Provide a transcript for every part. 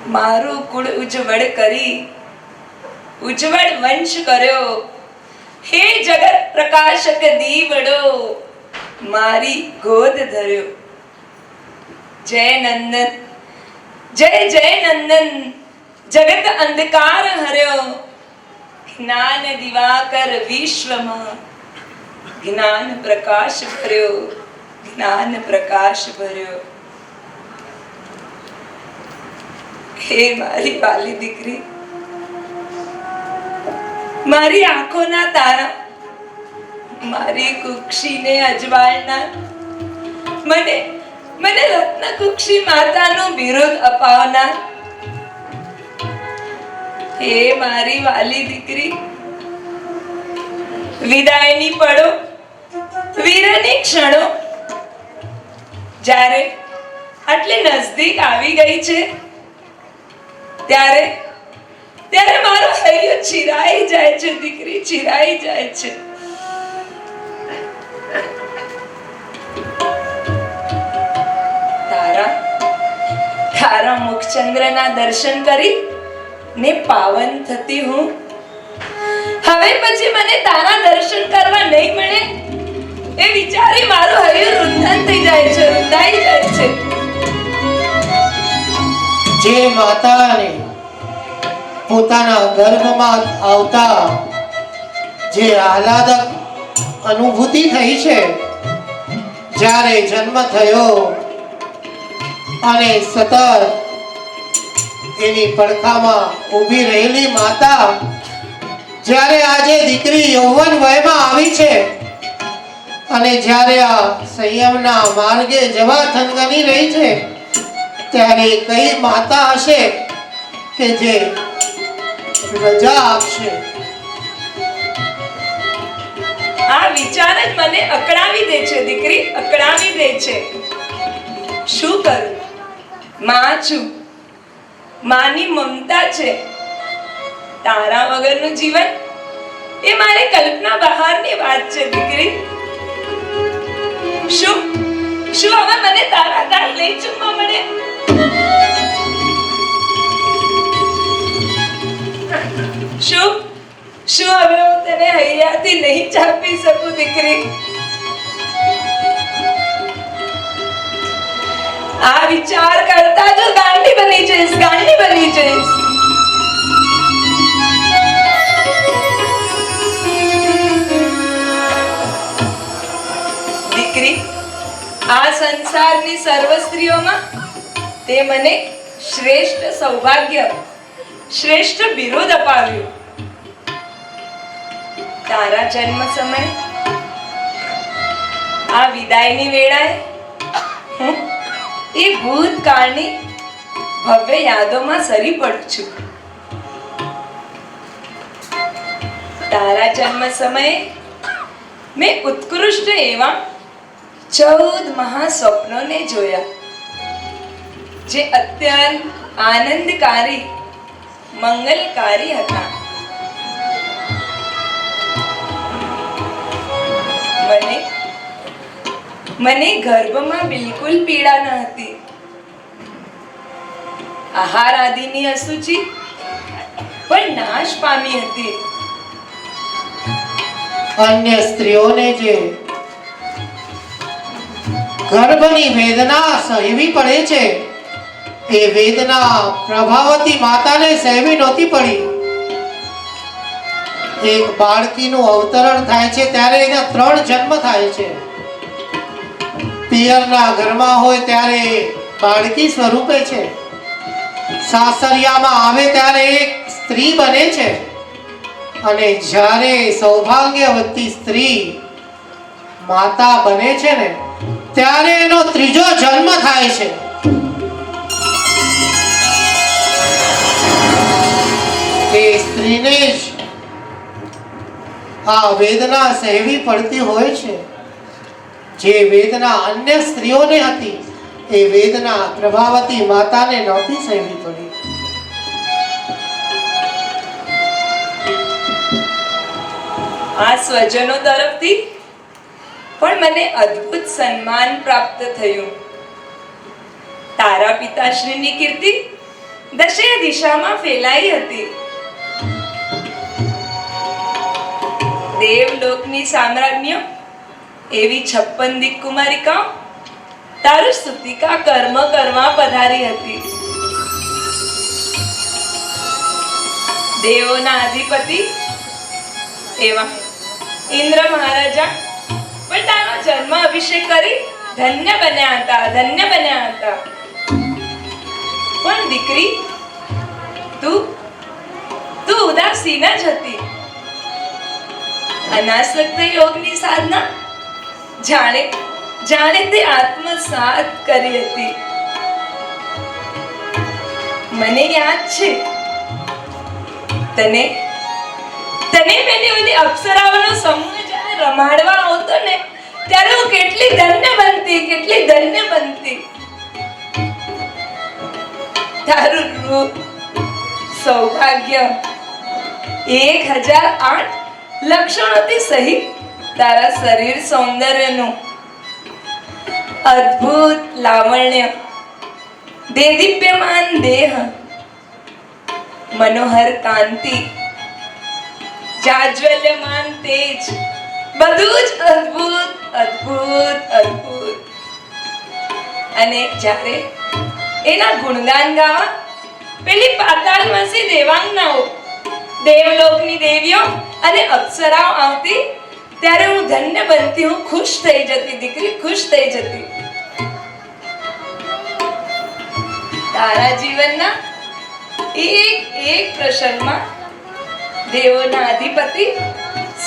મારું કુળ ઉજ્જવળ કરી ઉજ્જવળ વંશ કર્યો. હે જગત પ્રકાશક દીવડો મારી ગોદ ધર્યો. જય નંદન જય જય નંદન જગત અંધકાર હર્યો. જ્ઞાન દિવાકર વિશ્વમાં જ્ઞાન પ્રકાશ ભર્યો. જ્ઞાન પ્રકાશ ભર્યો. હે મારી વાલી દીકરી, મારી આંખોના તારા, મારી કુક્ષીને અજવાળના, મને મને રત્ન કુક્ષી માતાનું બિરુદ અપાવનાર, હે મારી વાલી દીકરી, વિદાયની પળો, વીરની ક્ષણો જ્યારે આટલી નજદીક આવી ગઈ છે, ત્યારે ત્યારે મારું હૈયું ચિરાઈ જાય છે દીકરી, ચિરાઈ જાય છે. તારા મુખચંદ્રના દર્શન કરી ને પાવન થતી હું. હવે પછી મને તારા દર્શન કરવા નહીં મળે એ વિચારી મારું હૈયું રૂંધન થઈ જાય છે, રૂંધાઈ જાય છે. જે માતાને પોતાના ગર્ભમાં આવતા જે આહલાદક અનુભૂતિ થઈ છે, જ્યારે જન્મ થયો અને સતત એની પડખામાં ઊભી રહેલી માતા જ્યારે આજે દીકરી યૌવન વયમાં આવી છે અને જ્યારે આ સંયમના માર્ગે જવા થનગની રહી છે, ત્યારે કઈ માતા હશે કે જે રજા આપશે? આ વિચાર જ મને અકળાવી દે છે દીકરી, અકળાવી દે છે. શું કરું? માં છું, માની મમતા છે. તારા વગરનું જીવન એ મારી કલ્પના બહારની વાત છે દીકરી. શું શું હવે મને તારા ગાલ લઈ ચૂકવા મળે? શું શું હવે હું તને હૈયાથી નહીં ચાપી શકું દીકરી? આ વિચાર કરતા જો ગાંડી બની જઈશ, ગાંડી બની જઈશ. દીકરી, આ સંસારની સર્વ સ્ત્રીઓમાં તે મને શ્રેષ્ઠ સૌભાગ્ય, શ્રેષ્ઠ બિરુદ અપાવ્યું. તારા જન્મ સમય આ વિદાયની વેળાએ હું એ ભૂતકાળની ભવ્ય યાદોમાં સરી પડું છું. તારા જન્મ સમયે મેં ઉત્કૃષ્ટ એવા 14 મહાસ્વપ્નોને જોયા, જે અત્યંત આનંદકારી, મંગલકારી હતા. મને ગર્ભમાં બિલકુલ પીડા ન હતી. આહાર આદિની અશુચિ પણ નાશ પામી હતી. અન્ય સ્ત્રીઓને જે ગર્ભની વેદના સહેવી પડે છે, એ વેદના પ્રભાવતી માતાને સહેવી નહોતી પડી. એક બાળકીનું અવતરણ થાય છે ત્યારે એના 3 જન્મ થાય છે. પિયરના ઘરમાં હોય ત્યારે બાળકી સ્વરૂપે છે, સાસરિયામાં આવે ત્યારે એક સ્ત્રી બને છે, અને જ્યારે સૌભાગ્યવતી સ્ત્રી માતા બને છે ને, ત્યારે એનો 3જો જન્મ થાય છે. એ સ્ત્રીને જ આ વેદના સહેવી પડતી હોય છે. જે વેદના અન્ય સ્ત્રીઓને હતી, એ વેદના પ્રભાવતી માતાને નહોતી સહેવી પડી. આ સ્વજનો તરફથી પણ મને અદ્ભુત સન્માન પ્રાપ્ત થયું. તારા પિતાશ્રીની કીર્તિ દશ દશે દિશામાં ફેલાઈ હતી. દેવલોકની સામ્રાજ્ઞ એવી 56 દિક્કુમારિકા તારું સ્તુતિકા કર્મ કરવા પધારી હતી. દેવોના અધિપતિ એવા ઇન્દ્ર મહારાજા પણ તારો જન્મ અભિષેક કરી ધન્ય બન્યા હતા, ધન્ય બન્યા હતા. પણ દીકરી તું ઉદાસીન જ હતી. અનાસક્ત યોગની સાધના જાણે તે આત્મસાત કરી હતી. મને યાદ છે તને મેં ઓલી અપ્સરાઓનો સમૂહ જ્યારે રમાડવા આવતો ને ત્યારે હું કેટલી ધન્ય બનતી. તારું રૂપ, સૌભાગ્ય, 1008 લક્ષણોથી સહિત તારા શરીર સૌંદર્યનું અદ્ભુત લાવણ્ય, દેદીપ્યમાન દેહ, મનોહર કાંતિ, જાજ્વલ્યમાન તેજ, બધું જ અદ્ભુત. અને જ્યારે એના ગુણગાન ગાવા પેલી પાતાળવાસી દેવાંગનાઓ, દેવલોકની દેવીઓ અને અપ્સરાઓ આવતી ત્યારે હું ધન્ય બનતી, હું ખુશ થઈ જતી દીકરી, ખુશ થઈ જતી. તારા જીવનના એક પ્રસંગમાં દેવોના અધિપતિ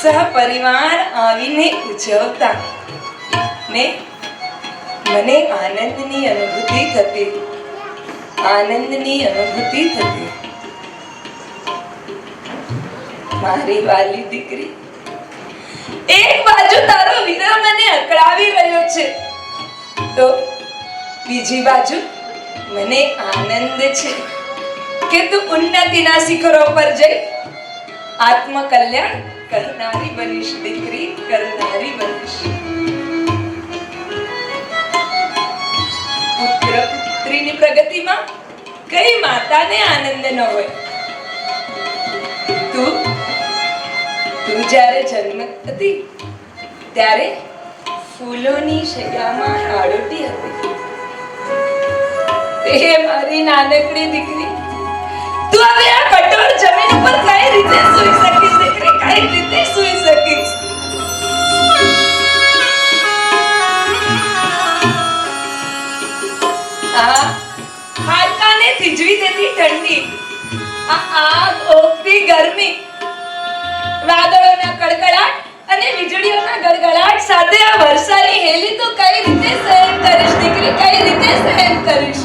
સહપરિવાર આવીને ઉજવતા ને મને આનંદની અનુભૂતિ થતી. મારી વાલી દીકરી, એક બાજુ તારો વિરહ મને અકળાવી રહ્યો છે તો બીજી બાજુ મને આનંદ છે કે તું ઉન્નતિના શિખરો પર જઈ આત્મકલ્યાણ કરનારી બનીશ દીકરી, કરનારી બનીશ. પુત્ર પુત્રીની પ્રગતિમાં કઈ માતાને આનંદ ન હોય. તું જ્યારે જન્મતી ત્યારે ફૂલોની શૈયામાં આડોટી હતી. તે મારી નાનકડી દીકરી, તું હવે આ કઠોર જમીન ઉપર કઈ રીતે સૂઈ શકીશ દીકરી, કઈ રીતે સૂઈ શકીશ? આ હાડકાને થીજવી દેતી ઠંડી, આ આગ ઓગતી ગરમી, વાદળોના કડકડાટ અને વીજળીઓના ગડગડાટ સાથે આ વર્ષાની હેલી તો કઈ રીતે સહન કરીશ દીકરી, કઈ રીતે સહન કરીશ?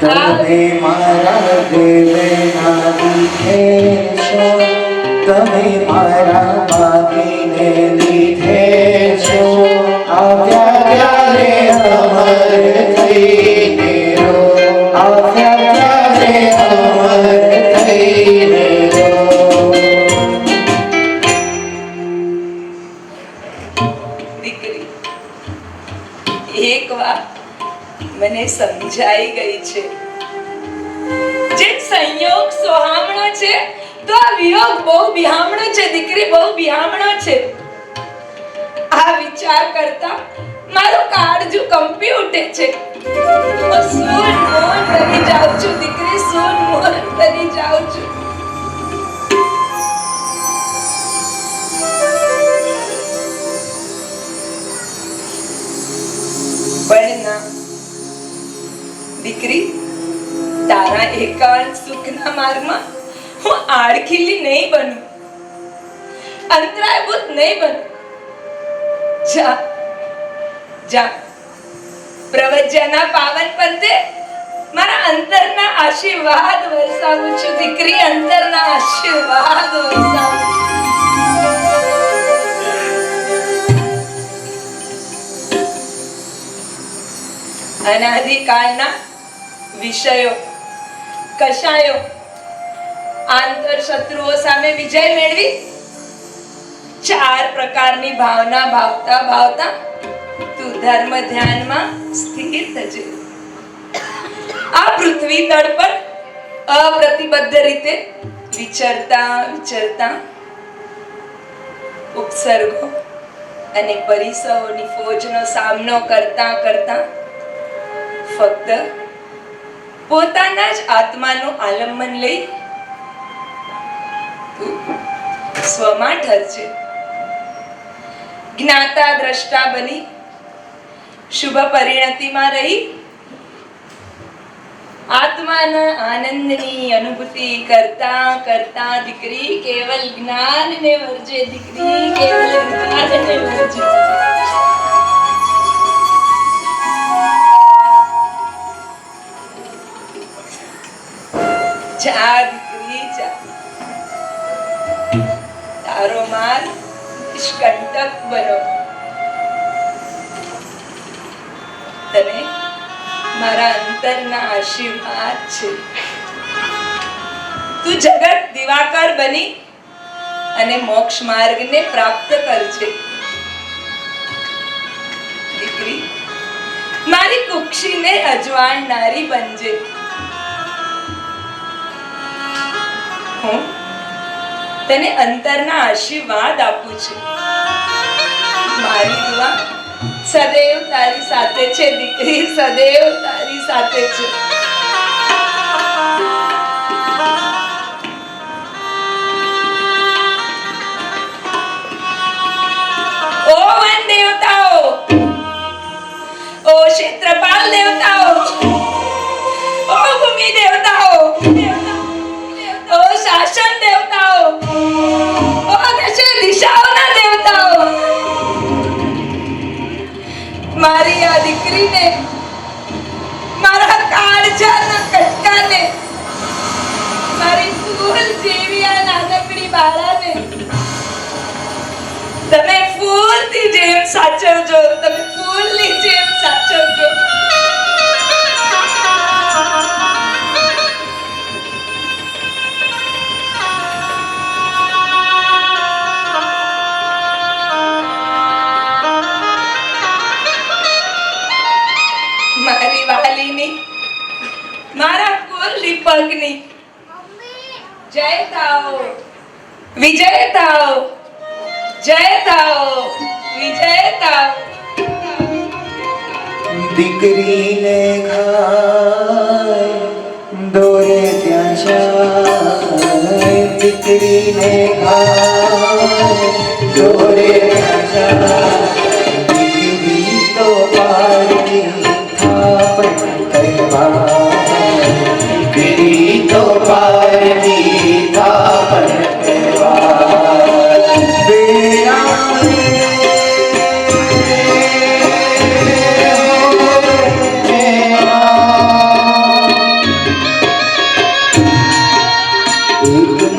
તમે મારા દેવેના લીધે છો, તમે મારા માગીને લીધે છો. આવ્યા ત્યારે અમર થઈને રો, આવ્યા ત્યારે અમર થઈને રો. દીકરી, એક વાત મને સમજાઈ ગઈ છે. જે સંયોગ સોહામણો છે તો આ વિયોગ બહુ બિહામણો છે દીકરી, બહુ બિહામણો છે. આ વિચાર કરતા મારું કાળજું કંપી ઉઠે છે. હું સૂન મોન બની જાઉં છું દીકરી, સૂન મોન બની જાઉં છું. પણ ના દીકરી, તારા એકાંત સુખના માર્ગમાં હું આડખીલી નહીં બનું, અંતરાયભૂત નહીં બનું. જા પ્રવજ્યના પાવન પંથે મારા અંતરના આશીર્વાદ વરસાવું છું દીકરી, અંતરના આશીર્વાદ વરસાવું છું. અનાદિકાળના વિષયો, કષાયો, આંતર શત્રુઓ સામે વિજય મેળવી 4 પ્રકારની ભાવના ભાવતા તું ધર્મ ધ્યાનમાં સ્થિર થજે. આ પૃથ્વી તળ પર અપ્રતિબદ્ધ રીતે વિચરતા વિચરતા ઉપસર્ગો અને પરિસરોની ફોજનો સામનો કરતા કરતા ફક્ત પોતાના જ આત્માનું આલંબન લઈ સ્વમાં ઠરશે. જ્ઞાતા દ્રષ્ટા બની શુભ પરિણતિમાં રહી આત્માના આનંદની અનુભૂતિ કરતા કરતા દીકરી કેવલ જ્ઞાનને વર્જે. દીકરી કેવલ જ્ઞાનને વર્જે. જા દીકરી જા, તારો માર્ગ નિષ્કંટક બનો. તને મારા અંતરના આશીર્વાદ છે. તું જગત દિવાકર બની અને મોક્ષ માર્ગને પ્રાપ્ત કરજે. દીકરી મારી કુક્ષીને અજવાળનારી બનજે. હું તને અંતરના આશીર્વાદ આપું છું. મારી દુઆ સદૈવ તારી સાથે છે દીકરી, સદૈવ તારી સાથે છે. ઓ વન દેવતાઓ, ઓ ક્ષેત્રપાલ દેવતાઓ, ઓ ભૂમિ દેવતાઓ, ઓ શાસન દેવતાઓ, ઓ દશે દિશાઓના દેવતાઓ, મારી આ દીકરીને, મારા કાળજાના કટકાને, મારી ફૂલ જેવી આ નાનકડી બાળાને તમે ફૂલની જેમ સાચવજો. તમે ફૂલની જેમ સાચવજો. મારી વાલીની, મારા કુલની પગની જય થાઓ, વિજય થાઓ, જય થાઓ, વિજય થાઓ. દીકરીને ઘાય દોરે ત્યાં જાય. દીકરીને ઘાય દોરે ત્યાં જાય. દીકરી તો પારકી થાપણ કરવા. દીકરી તો પારકી થાપણ કરવા.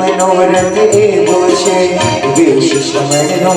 મનોરથ એવો છે વિશિષ્ટ મનનો